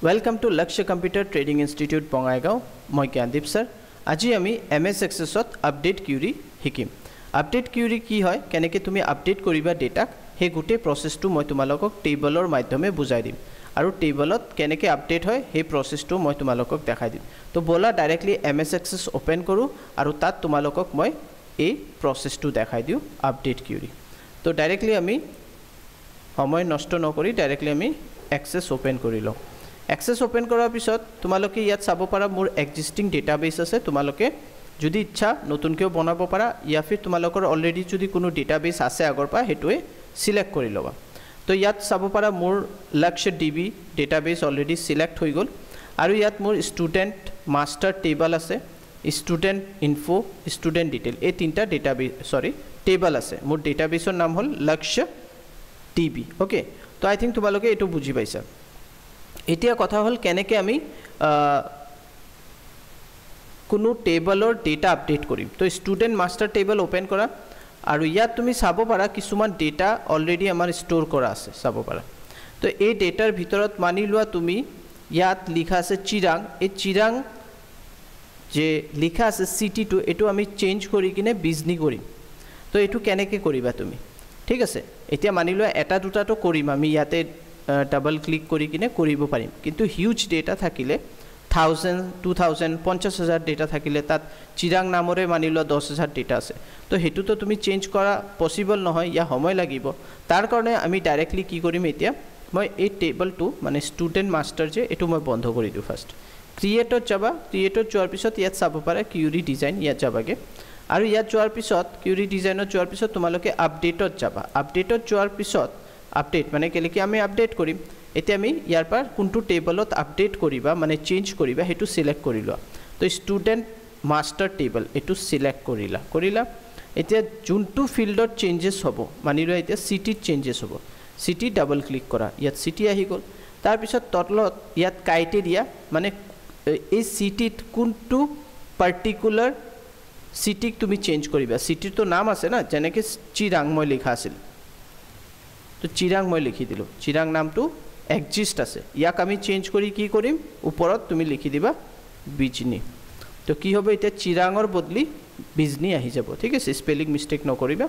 Welcome to Lakshya Computer Trading Institute Bongaigaon. Moi Gyandeep sir. Aji ami MS Access ot update query hikim. Update query ki hoy keneke tumi update koriba data he gote process tu moi tumalokok table or madhyome bujai dim. Aru table ot keneke update hoy he process tu moi tumalokok dekhai dim. To bola directly MS Access open koru aru tat tumalokok moi ei process tu dekhai diu update query. To directly ami homoy nosto nokori directly ami Access open korilo. Access open কৰাৰ পিছত তোমালোকে ইয়াত চাব পাৰা মোৰ existing database আছে তোমালোকে যদি ইচ্ছা নতুনকৈ বনাব পাৰা ইয়া ফিৰ তোমালোকৰ অলৰেডি যদি কোনো ডেটাবেস আছে আগৰ পৰা হেতুৱে সিলেক্ট কৰি লবা তো ইয়াত চাব পাৰা মোৰ লক্ষ্য ডিবি ডেটাবেস অলৰেডি সিলেক্ট হৈ গল আৰু ইয়াত মোৰ ষ্টুডেন্ট মাস্টাৰ টেবল আছে ষ্টুডেন্ট ইনফো ষ্টুডেন্ট ডিটেইল এই তিনটা ডেটাবেস টেবল আছে মোৰ ডেটাবেসৰ নাম হল লক্ষ্য ডিবি ওকে তো আই থিংক তোমালোকে এটো বুজি পাইছা এতিয়া কথা হল কেনেকে আমি কোনো টেবলৰ ডেটা আপডেট কৰিম তো ষ্টুডেন্ট মাস্টাৰ টেবল ওপেন কৰা আৰু ইয়াত তুমি চাব পাৰা কিছুমান ডেটা অলৰেডি আমাৰ ষ্টৰ কৰা আছে চাব পাৰা তো এই ডেটাৰ ভিতৰত মানি লোৱা তুমি ইয়াত লিখা আছে চিৰাং এই চিৰাং যে লিখা আছে সিটি টু এটো আমি চেঞ্জ কৰি কিনে বিজনি কৰিম তো এটো কেনেকে কৰিবা তুমি ঠিক আছে এতিয়া মানি লোৱা এটা দুটা তো কৰিম আমি ইয়াতে ডাবল ক্লিক কৰি কিনে কৰিব পাৰিম কিন্তু হিউজ ডেটা থাকিলে 1000 2000 50000 ডেটা থাকিলে তাত চিৰাং নামৰে মানিলো 10000 ডেটা আছে তো হেতু তো তুমি চেঞ্জ কৰা পসিবল নহয় ইয়া সময় লাগিব তাৰ কাৰণে আমি ডাইৰেক্টলি কি কৰিম এতিয়া মই এই টেবলটো মানে ষ্টুডেন্ট মাস্টাৰ যে এটো মই বন্ধ কৰি দিউ ফাৰ্স্ট ক্ৰিয়েটৰ যাবা ক্ৰিয়েটৰ যোৱাৰ পিছত ইয়াত চাব পাৰা কিউৰি ডিজাইন ইয়াত যাবাগে আৰু ইয়াত যোৱাৰ পিছত কিউৰি ডিজাইনত যোৱাৰ পিছত তোমালোকে আপডেটত যাবা আপডেটত যোৱাৰ পিছত আপডেট মানে কেলেকি আমি আপডেট কৰিম এতিয়া আমি ইয়াৰ পাৰ কোনটো টেবলত আপডেট কৰিবা মানে চেঞ্জ কৰিবা হেতু সিলেক্ট কৰিলো তো ষ্টুডেন্ট মাস্টাৰ টেবল এটু সিলেক্ট কৰিলা এতিয়া যোনটো ফিল্ডত চেঞ্জেস হ'ব মানিলো এতিয়া সিটি চেঞ্জেস হ'ব সিটি ডাবল ক্লিক কৰা ইয়াত সিটি আহি গল তাৰ পিছত তলত ইয়াত ক্ৰাইটেৰিয়া মানে এই সিটিত কোনটো পাৰ্টিকুলাৰ সিটিক তুমি চেঞ্জ কৰিবা সিটিৰ তো নাম আছে না যেনেকে চিৰাং মই লিখা আছিল তো চিৰাং মই লিখি দিলো চিৰাং নামটো এক্সিস্ট আছে ইয়াক আমি চেঞ্জ কৰি কি কৰিম ওপৰত তুমি লিখি দিবা বিজনি তো কি হবে এটা চিৰাঙৰ বদলি বিজনি আহি যাব ঠিক আছে স্পেলিং মিস্টেক নকৰিবা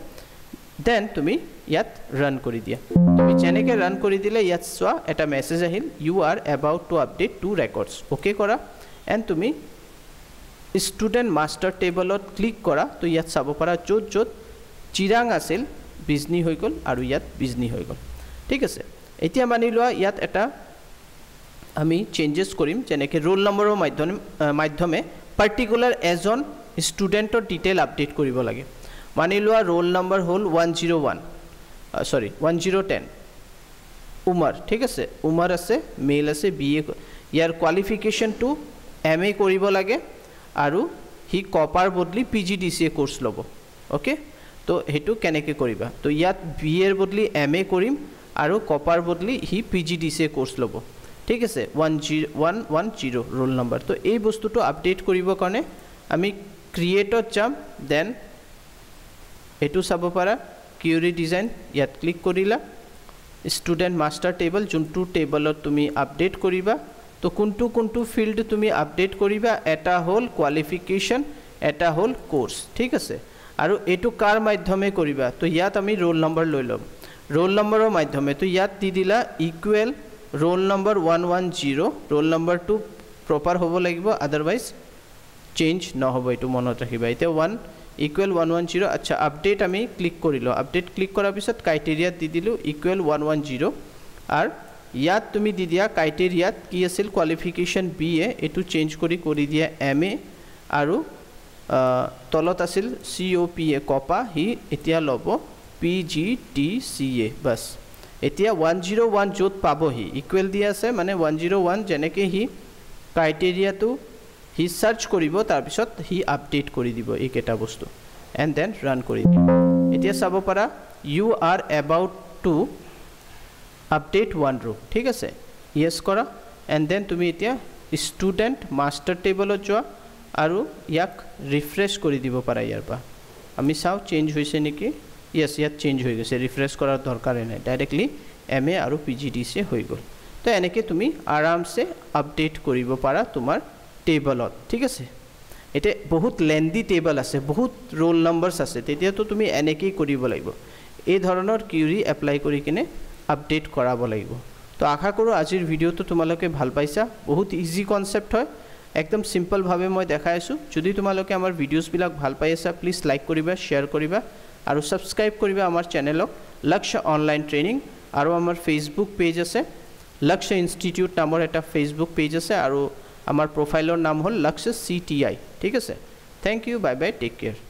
দেন তুমি ইয়াত ৰান কৰি দিয়া তুমি যেনেকে ৰান কৰি দিলে ইয়াত সোৱা এটা মেসেজ আহিল you are about to update to records okay কৰা এন্ড তুমি ষ্টুডেন্ট মাস্টাৰ টেবলত ক্লিক কৰা তো ইয়াত চাব পাৰা য'ত চিৰাং আছিল বিজনি হৈ গল আৰু ইয়াত বিজনি হৈ গল ঠিক আছে এতিয়া মানি লোৱা ইয়াত এটা আমি চেঞ্জেস কৰিম যেনেকে ৰোল নম্বৰৰ মাধ্যমে পাৰ্টিকুলাৰ এজন ষ্টুডেন্টৰ ডিটেইল আপডেট কৰিব লাগে মানি লোৱা ৰোল নম্বৰ হল 1010 উমৰ ঠিক আছে উমৰ আছে মেল আছে বিএ ইয়াৰ কোৱালিফিকেশন টু এমএ কৰিব লাগে আৰু হি কপাৰ বদলি পিজিডিসিএ কোৰ্স লব ওকে তো হেতু কেনেকে কৰিবা তো ইয়াত বিএৰ বদলি এমএ কৰিম আৰু কপাৰ বদলি হি পিজিডিসিএ কোৰ্স লব ঠিক আছে 110 ৰোল নম্বৰ তো এই বস্তুটো আপডেট কৰিব কাৰণে আমি ক্ৰিয়েটত যাম দেন এটু চাব পাৰা কিউৰি ডিজাইন ইয়াত ক্লিক কৰিলা ষ্টুডেন্ট মাস্টাৰ টেবল যোনটো টেবলত তুমি আপডেট কৰিবা তো কোনটো ফিল্ড তুমি আপডেট কৰিবা এটা হল কোৱালিফিকেশন এটা হল কোৰ্স ঠিক আছে আৰু এটু কাৰ মাধ্যমে কৰিবা তো ইয়াত আমি ৰোল নম্বৰ লৈ লম ৰোল নম্বৰৰ মাধ্যমে তো ইয়াত দি দিলা ইকুৱেল ৰোল নম্বৰ 110 ৰোল নম্বৰটো প্ৰপাৰ হ'ব লাগিব আদাৰৱাইজ চেঞ্জ নহব এটু মনত ৰাখিবা এতিয়া 1 ইকুৱেল 110 আচ্ছা আপডেট আমি ক্লিক কৰিলো আপডেট ক্লিক কৰাৰ পিছত ক্ৰাইটেৰিয়া দি দিলো ইকুৱেল 110 আৰু ইয়াত তুমি দি দিয়া ক্ৰাইটেৰিয়াত কি আছিল কোৱালিফিকেশন বিএ এটু চেঞ্জ কৰি দিয়া এমএ আৰু তলত আছিল সিওপিএ কপা হি এতিয়া লব পিজিডিসিএ বাস এতিয়া 101 যত পাবো হি ইকুৱেল দিয়া আছে মানে 101 যেনেকে হি ক্ৰাইটেৰিয়াটো হি সাৰ্চ কৰিব তাৰ পিছত হি আপডেট কৰি দিব এইকেটা বস্তু এন্ড দেন ৰান কৰি দিব এতিয়া চাব পাৰা you are about to update one row ঠিক আছে ইয়েস কৰা এন্ড দেন তুমি এতিয়া ষ্টুডেন্ট মাস্টাৰ টেবলত যোৱা আৰু ইয়াক ৰিফ্ৰেশ কৰি দিব পাৰা ইয়াৰ পা আমি চাও চেঞ্জ হৈছে নেকি ইয়েস ইয়াত চেঞ্জ হৈ গৈছে ৰিফ্ৰেশ কৰাৰ দৰকাৰ নাই ডাইৰেক্টলি এমএ আৰু পিজিডিসি হৈ গল তো এনেকৈ তুমি আৰামছে আপডেট কৰিব পাৰা তোমাৰ টেবলত ঠিক আছে এটা বহুত লেন্দি টেবল আছে বহুত ৰোল নাম্বাৰছ আছে তেতিয়াতো তুমি এনেকৈ কৰিব লাগিব এই ধৰণৰ কিউৰি এপ্লাই কৰি কিনে আপডেট কৰাব লাগিব তো আশা কৰোঁ আজিৰ ভিডিঅ'টো তোমালোকে ভাল পাইছা বহুত ইজি কনসেপ্ট হয় একদম সিম্পল ভাবে মই দেখাই আছো যদি তোমালোকে আমাৰ ভিডিওস বিলাক ভাল পাই আছা প্লিজ লাইক কৰিবা শেয়াৰ কৰিবা আৰু সাবস্ক্ৰাইব কৰিবা আমাৰ চেনেলক লক্ষ্য অনলাইন ট্ৰেনিং আৰু আমাৰ ফেসবুক পেজ আছে লক্ষ্য ইনষ্টিটিউট নামৰ এটা ফেসবুক পেজ আছে আৰু আমাৰ প্ৰফাইলৰ নাম হ'ল লক্ষ্য CTI ঠিক আছে thank you bye bye take care